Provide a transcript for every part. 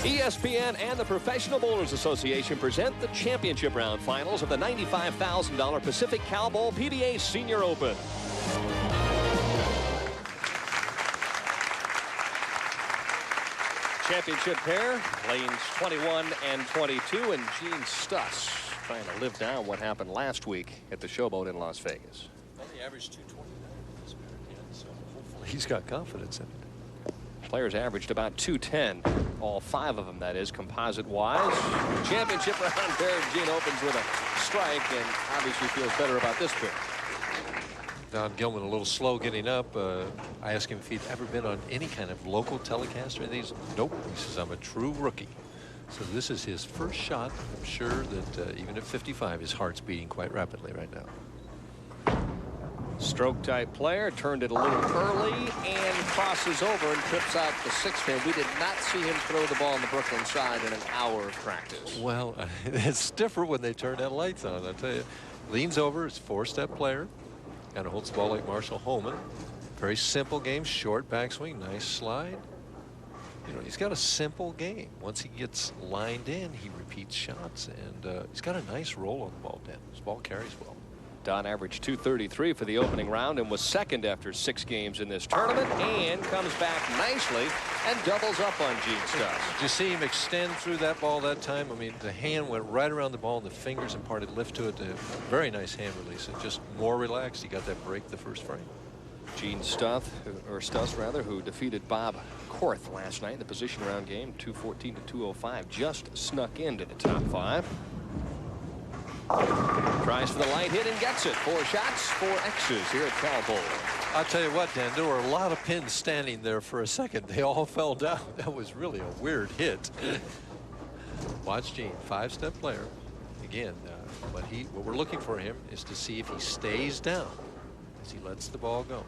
ESPN and the Professional Bowlers Association present the championship round finals of the $95,000 Pacific Cowbowl PDA Senior Open. Championship pair, lanes 21 and 22, and Gene Stus trying to live down what happened last week at the Showboat in Las Vegas. Well, he averaged 229 this pair again, so hopefully he's got confidence in it. Players averaged about 210, all 5 of them, that is, composite-wise. Championship round pair, Gene opens with a strike and obviously feels better about this pair. Don Gilman a little slow getting up. I asked him if he'd ever been on any kind of local telecast or anything. Nope. He says, I'm a true rookie. So this is his first shot. I'm sure that even at 55, his heart's beating quite rapidly right now. Stroke-type player, turned it a little early and crosses over and trips out the 6-pin. We did not see him throw the ball on the Brooklyn side in an hour of practice. Well, it's different when they turn that lights on, I'll tell you. Leans over, it's a 4-step player. Kind of holds the ball like Marshall Holman. Very simple game, short backswing, nice slide. You know, he's got a simple game. Once he gets lined in, he repeats shots, and he's got a nice roll on the ball, Dan. His ball carries well. Don averaged 233 for the opening round and was second after 6 games in this tournament, and comes back nicely and doubles up on Gene Stus. Did you see him extend through that ball that time? I mean, the hand went right around the ball and the fingers imparted lift to it. Very nice hand release and just more relaxed. He got that break the first frame. Gene Stus, who defeated Bob Korth last night in the position round game, 214 to 205, just snuck into the top 5. Tries for the light hit and gets it. 4 shots, 4 X's here at Cowbowl. I'll tell you what, Dan, there were a lot of pins standing there for a second. They all fell down. That was really a weird hit. Watch Gene, 5-step player. Again, what we're looking for him is to see if he stays down as he lets the ball go.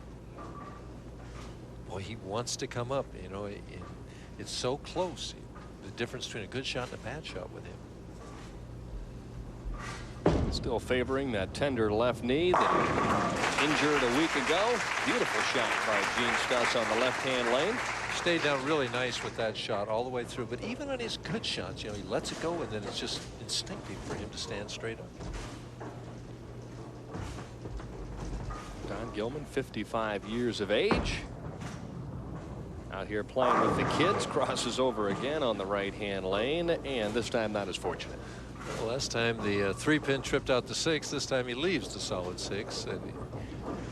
Boy, he wants to come up. You know, it's so close. The difference between a good shot and a bad shot with him. Still favoring that tender left knee that injured a week ago. Beautiful shot by Gene Stus on the left-hand lane. Stayed down really nice with that shot all the way through. But even on his good shots, you know, he lets it go, and then it's just instinctive for him to stand straight up. Don Gilman, 55 years of age. Out here playing with the kids. Crosses over again on the right-hand lane, and this time not as fortunate. Well, last time the 3-pin tripped out the 6. This time he leaves the solid 6. And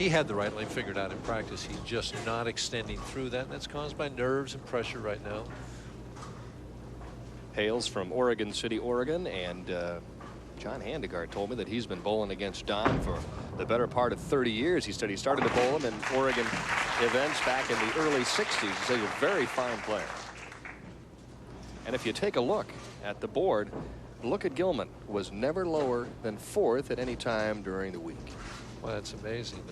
he had the right lane figured out in practice. He's just not extending through that, and that's caused by nerves and pressure right now. Hails from Oregon City, Oregon, and John Handegard told me that he's been bowling against Don for the better part of 30 years. He said he started to bowl him in Oregon events back in the early 60s. He said he's a very fine player. And if you take a look at the board, look at Gilman. Was never lower than 4th at any time during the week. Well, that's amazing.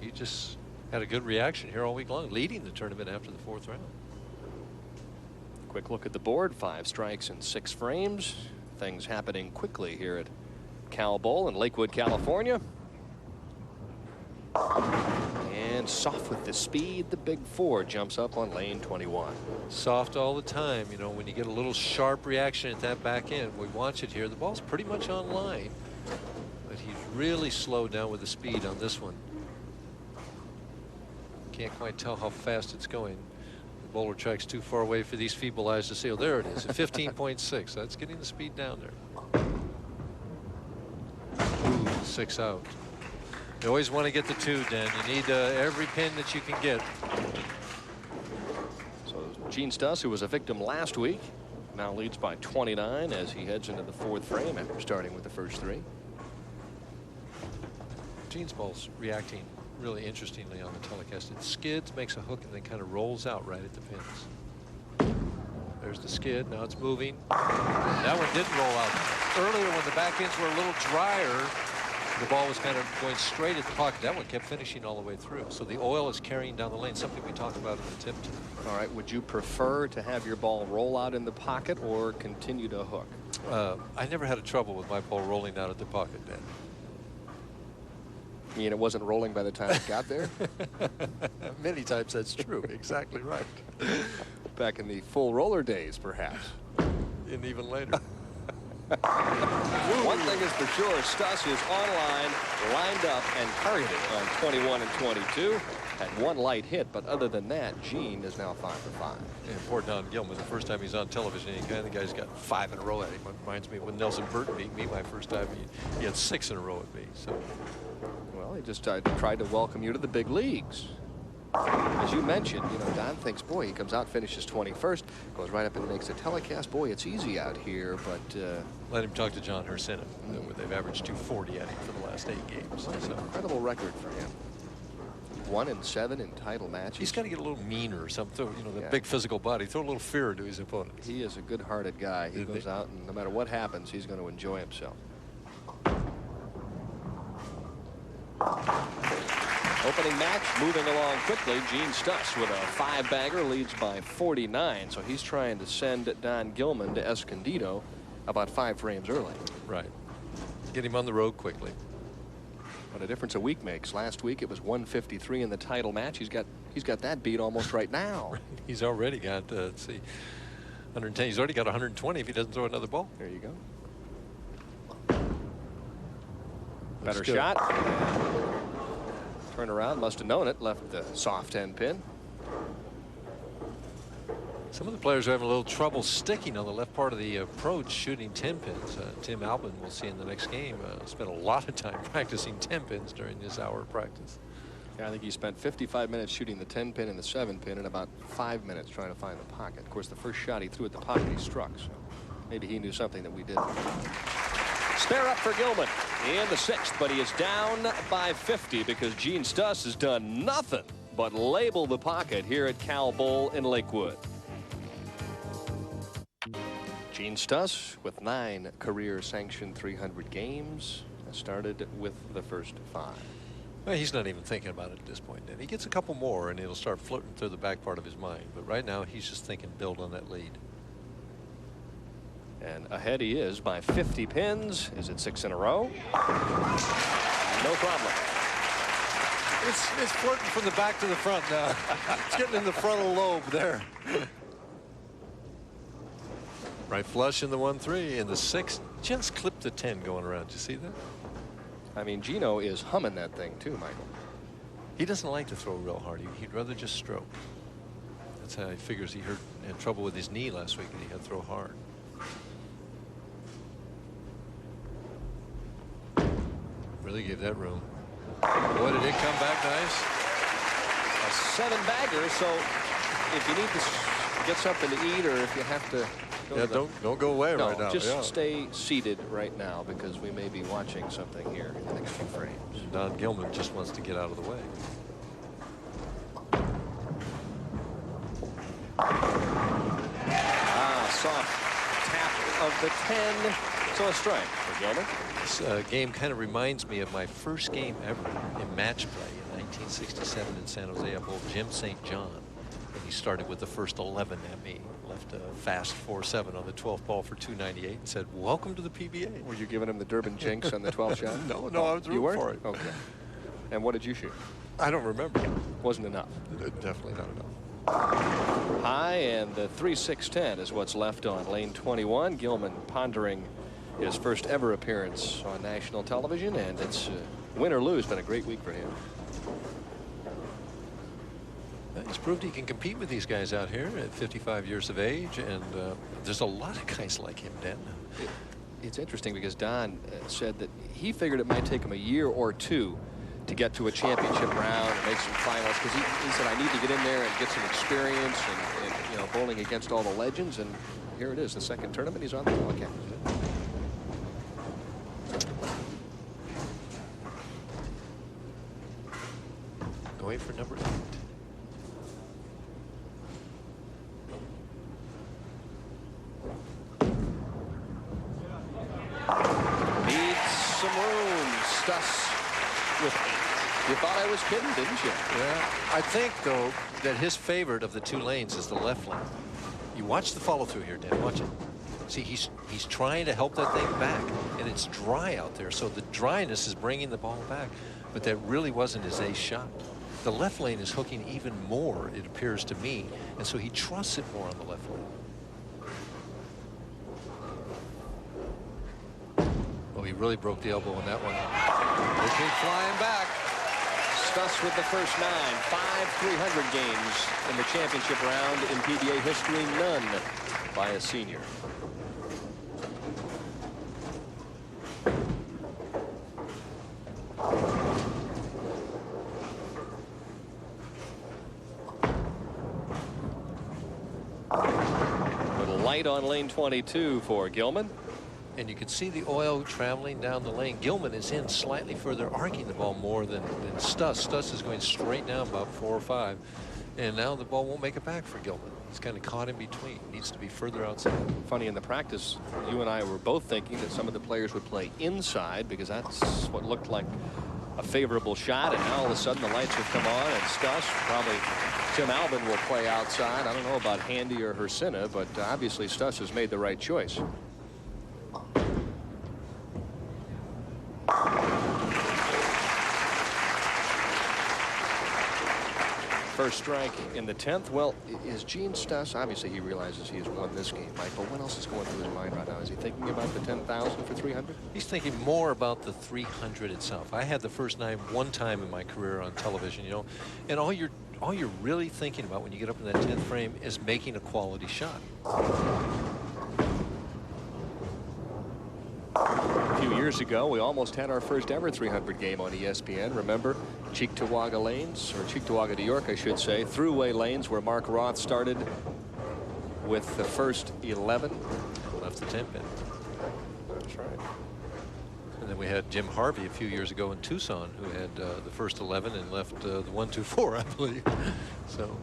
He just had a good reaction here all week long, leading the tournament after the 4th round. Quick look at the board. 5 strikes and 6 frames. Things happening quickly here at Cowbowl in Lakewood, California. And soft with the speed. The big 4 jumps up on lane 21. Soft all the time. You know, when you get a little sharp reaction at that back end, we watch it here. The ball's pretty much on line, but he's really slowed down with the speed on this one. Can't quite tell how fast it's going. The bowler track's too far away for these feeble eyes to see. Oh, there it is, at 15.6. That's getting the speed down there. Ooh, 6 out. You always want to get the 2, Dan. You need every pin that you can get. So Gene Stus, who was a victim last week, now leads by 29 as he heads into the 4th frame after starting with the first 3. Gene's ball's reacting really interestingly on the telecast. It skids, makes a hook, and then kind of rolls out right at the pins. There's the skid. Now it's moving. That one didn't roll out. Earlier, when the back ends were a little drier, the ball was kind of going straight at the pocket. That one kept finishing all the way through. So the oil is carrying down the lane, something we talked about in the tip today. All right, would you prefer to have your ball roll out in the pocket or continue to hook? I never had a trouble with my ball rolling out at the pocket, Dan. You mean it wasn't rolling by the time it got there? Many times that's true. Exactly right. back in the full roller days, perhaps. And even later. One thing is for sure, Stus is online, lined up, and targeted on 21 and 22. Had one light hit, but other than that, Gene is now 5 for 5. And poor Don Gilman, the first time he's on television, the guy's got 5 in a row at him. It reminds me when Nelson Burton beat me my first time. He had 6 in a row at me. So, well, he just tried to welcome you to the big leagues. As you mentioned, you know, Don thinks, boy, he comes out, finishes 21st, goes right up and makes a telecast. Boy, it's easy out here, but let him talk to John Hersenna, where they've averaged 240 at him for the last 8 games. That's an incredible record for him. 1 and 7 in title matches. He's got to get a little meaner or something. You know, the Yeah. big physical body. Throw a little fear into his opponents. He is a good-hearted guy. He goes out, and no matter what happens, he's going to enjoy himself. Opening match moving along quickly. Gene Stus with a 5-bagger leads by 49. So he's trying to send Don Gilman to Escondido about 5 frames early. Right. Get him on the road quickly. What a difference a week makes. Last week it was 153 in the title match. He's got that beat almost right now. He's already got let's see, 110. He's already got 120 if he doesn't throw another ball. There you go. Better shot. Turn around, must have known it. Left the soft end pin. Some of the players are having a little trouble sticking on the left part of the approach, shooting 10 pins. Tim Albin, we'll see in the next game, spent a lot of time practicing 10 pins during this hour of practice. Yeah, I think he spent 55 minutes shooting the 10 pin and the 7 pin and about 5 minutes trying to find the pocket. Of course, the first shot he threw at the pocket, he struck. So maybe he knew something that we didn't. Spare up for Gilman in the 6th, but he is down by 50 because Gene Stus has done nothing but label the pocket here at Cal Bowl in Lakewood. Gene Stus with 9 career sanctioned 300 games started with the first 5. Well, he's not even thinking about it at this point. And he gets a couple more and it'll start floating through the back part of his mind. But right now he's just thinking build on that lead. And ahead he is by 50 pins. Is it 6 in a row? No problem. It's flirting from the back to the front now. It's getting in the frontal lobe there. Right flush in the 1-3 and the 6 just clipped the 10 going around. Did you see that? I mean, Gino is humming that thing too, Michael. He doesn't like to throw real hard. He'd rather just stroke. That's how he figures. He had trouble with his knee last week and he had to throw hard. Really gave that room. Boy, did it come back nice. A 7-bagger, so if you need to get something to eat or if you have to go don't go away right now. Just stay seated right now because we may be watching something here in the next few frames. Don Gilman just wants to get out of the way. Soft tap of the 10. So a strike for Gilman. This game kind of reminds me of my first game ever in match play in 1967 in San Jose. I bowled Jim St. John, and he started with the first 11 at me. Left a fast 4-7 on the 12th ball for 298 and said, "Welcome to the PBA." Were you giving him the Durbin jinx on the 12th shot? No, I was you rooting weren't? for it. Okay. And what did you shoot? I don't remember. Wasn't enough. Definitely not enough. High, and the 3-6-10 is what's left on lane 21. Gilman pondering his first ever appearance on national television, and it's win or lose, been a great week for him. He's proved he can compete with these guys out here at 55 years of age, and there's a lot of guys like him, Dan. It's interesting because Don said that he figured it might take him a year or 2 to get to a championship round and make some finals, because he said, I need to get in there and get some experience and you know, bowling against all the legends. And here it is, the second tournament. He's on the telecast. Going for number 8. Needs some room. Stus with 8. You thought I was kidding, didn't you? Yeah. I think, though, that his favorite of the 2 lanes is the left lane. You watch the follow through here, Dan. Watch it. See, he's trying to help that thing back, and it's dry out there. So the dryness is bringing the ball back, but that really wasn't his ace shot. the left lane is hooking even more, it appears to me, and so he trusts it more on the left lane. Oh, he really broke the elbow on that one. Looking flying back. Stus with the first 9, 5 300 games in the championship round in PBA history, none by a senior. Little light on lane 22 for Gilman. And you can see the oil traveling down the lane. Gilman is in slightly further, arcing the ball more than Stus. Stus is going straight down about 4 or 5. And now the ball won't make it back for Gilman. He's kind of caught in between. Needs to be further outside. Funny, in the practice, you and I were both thinking that some of the players would play inside because that's what looked like a favorable shot. And now all of a sudden the lights have come on, and Stus, probably Tim Albin, will play outside. I don't know about Handy or Hersina, but obviously Stus has made the right choice. First strike in the 10th. Well, is Gene Stus, obviously he realizes he has won this game, Mike, but what else is going through his mind right now? Is he thinking about the 10,000 for 300? He's thinking more about the 300 itself. I had the first 9 one time in my career on television, you know, and all you're really thinking about when you get up in that 10th frame is making a quality shot. A few years ago, we almost had our first ever 300 game on ESPN. Remember, Cheektowaga lanes, or Cheektowaga, New York, I should say, throughway lanes where Mark Roth started with the first 11. Left the 10 pin. That's right. And then we had Jim Harvey a few years ago in Tucson, who had the first 11 and left the 1, 2, 4, I believe. So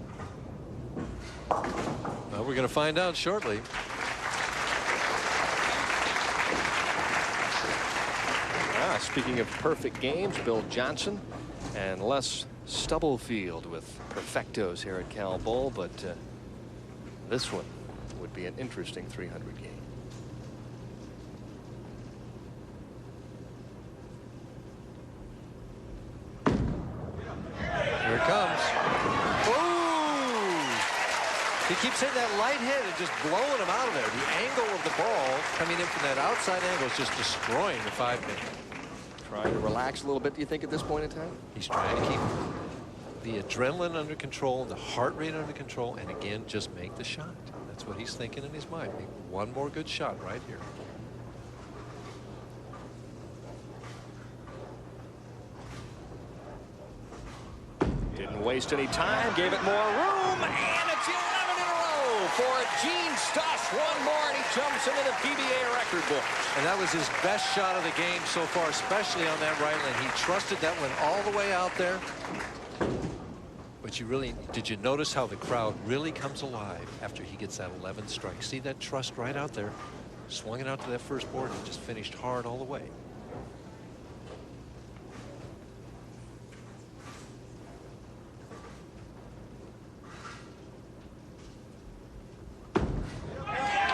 well, we're going to find out shortly. Speaking of perfect games, Bill Johnson and Les Stubblefield with perfectos here at Cal Bowl, but this one would be an interesting 300 game. Here it comes. Ooh! He keeps hitting that light hit and just blowing him out of there. The angle of the ball coming in from that outside angle is just destroying the 5-pin. Trying to relax a little bit, do you think, at this point in time? He's trying to keep the adrenaline under control, the heart rate under control, and again, just make the shot. That's what he's thinking in his mind. Make one more good shot right here. Didn't waste any time, gave it more room, and it's 11 in a row for Gene Stus. One more, and he jumps into the PBA record book. And that was his best shot of the game so far, especially on that right lane. He trusted that one all the way out there. But did you notice how the crowd really comes alive after he gets that 11th strike? See that trust right out there? Swung it out to that first board and just finished hard all the way.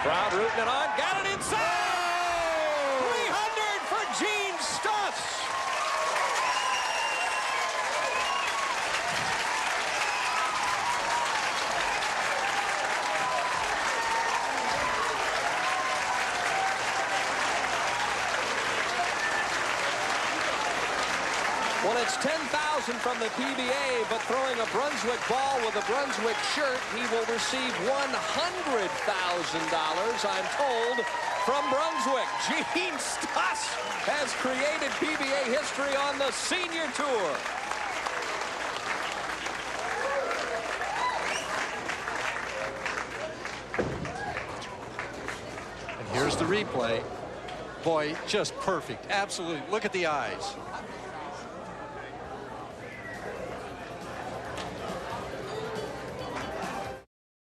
Crowd rooting it on, got it inside! 300 for Gene Stus! Well, it's 10,000 from the PBA, but throwing a Brunswick ball with a Brunswick shirt, he will receive $100,000, I'm told, from Brunswick. Gene Stus has created PBA history on the senior tour. And here's the replay. Boy, just perfect. Absolutely. Look at the eyes.